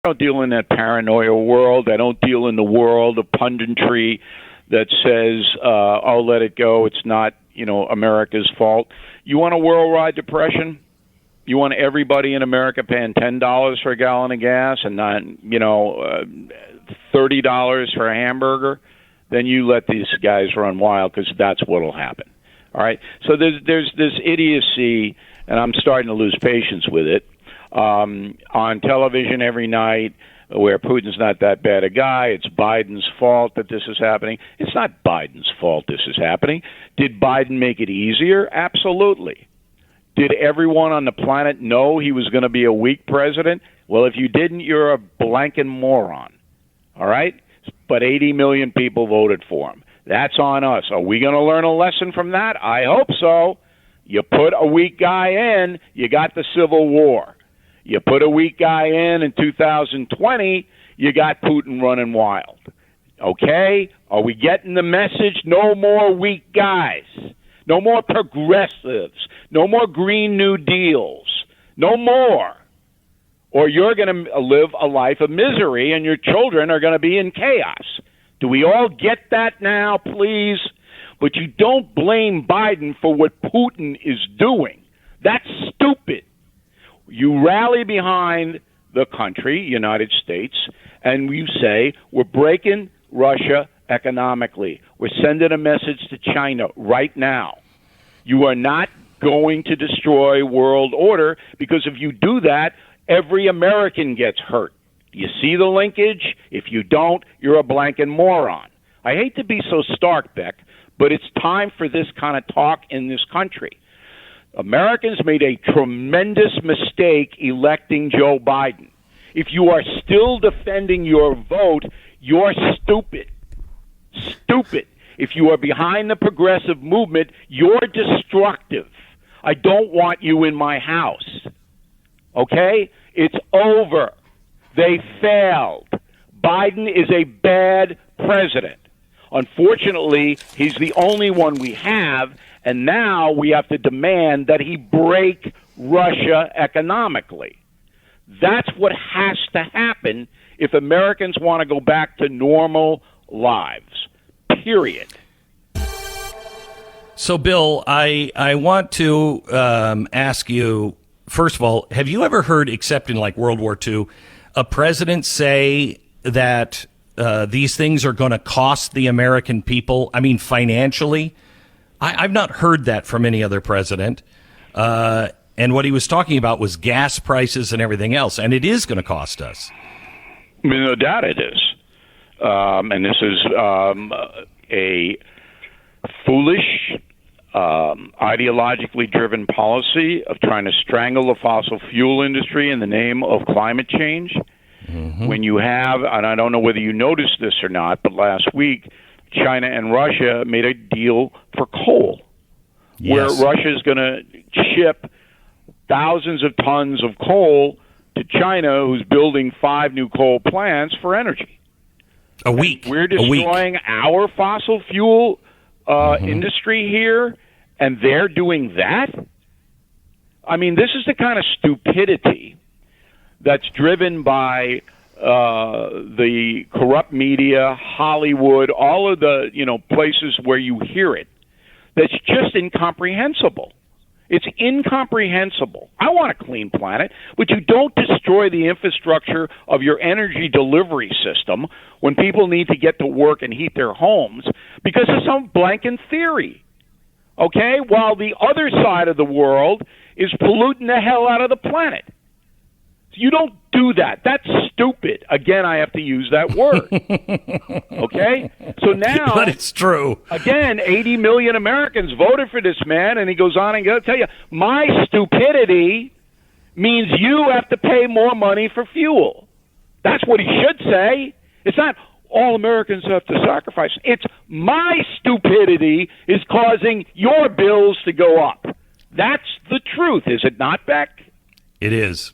don't deal in that paranoia world. I don't deal in the world of punditry that says, "Oh, let it go. It's not, America's fault." You want a worldwide depression? You want everybody in America paying $10 for a gallon of gas and not, $30 for a hamburger? Then you let these guys run wild, because that's what'll happen. All right. So there's this idiocy, and I'm starting to lose patience with it. On television every night, where Putin's not that bad a guy. It's Biden's fault that this is happening. It's not Biden's fault this is happening. Did Biden make it easier? Absolutely. Did everyone on the planet know he was going to be a weak president? Well, if you didn't, you're a blanking moron. All right? But 80 million people voted for him. That's on us. Are we going to learn a lesson from that? I hope so. You put a weak guy in, you got the Civil War. You put a weak guy in 2020, you got Putin running wild. Okay? Are we getting the message? No more weak guys. No more progressives. No more Green New Deals. No more. Or you're going to live a life of misery, and your children are going to be in chaos. Do we all get that now, please? But you don't blame Biden for what Putin is doing. That's stupid. You rally behind the country, United States, and you say, we're breaking Russia economically. We're sending a message to China right now. You are not going to destroy world order, because if you do that, every American gets hurt. You see the linkage? If you don't, you're a blanking moron. I hate to be so stark, Beck, but it's time for this kind of talk in this country. Americans made a tremendous mistake electing Joe Biden. If you are still defending your vote, you're stupid. Stupid. If you are behind the progressive movement, you're destructive. I don't want you in my house. Okay? It's over. They failed. Biden is a bad president. Unfortunately, he's the only one we have, and now we have to demand that he break Russia economically. That's what has to happen if Americans want to go back to normal lives, period. So, Bill, I want to ask you, first of all, have you ever heard, except in like World War II, a president say that these things are going to cost the American people? I mean, financially? I've not heard that from any other president. And what he was talking about was gas prices and everything else. And it is going to cost us. I mean, no doubt it is. And this is a foolish, ideologically driven policy of trying to strangle the fossil fuel industry in the name of climate change. Mm-hmm. When you have, and I don't know whether you noticed this or not, but last week, China and Russia made a deal for coal, where Russia is going to ship thousands of tons of coal to China, who's building 5 new coal plants for energy. A week. And we're destroying our fossil fuel industry here, and they're doing that? I mean, this is the kind of stupidity that's driven by the corrupt media, Hollywood, all of the places where you hear it. That's just incomprehensible. It's incomprehensible. I want a clean planet, but you don't destroy the infrastructure of your energy delivery system when people need to get to work and heat their homes because of some blanking theory. Okay? While the other side of the world is polluting the hell out of the planet. You don't do that. That's stupid. Again, I have to use that word. Okay? So now... But it's true. Again, 80 million Americans voted for this man, and he goes on and goes to tell you, my stupidity means you have to pay more money for fuel. That's what he should say. It's not all Americans have to sacrifice. It's my stupidity is causing your bills to go up. That's the truth, is it not, Beck? It is.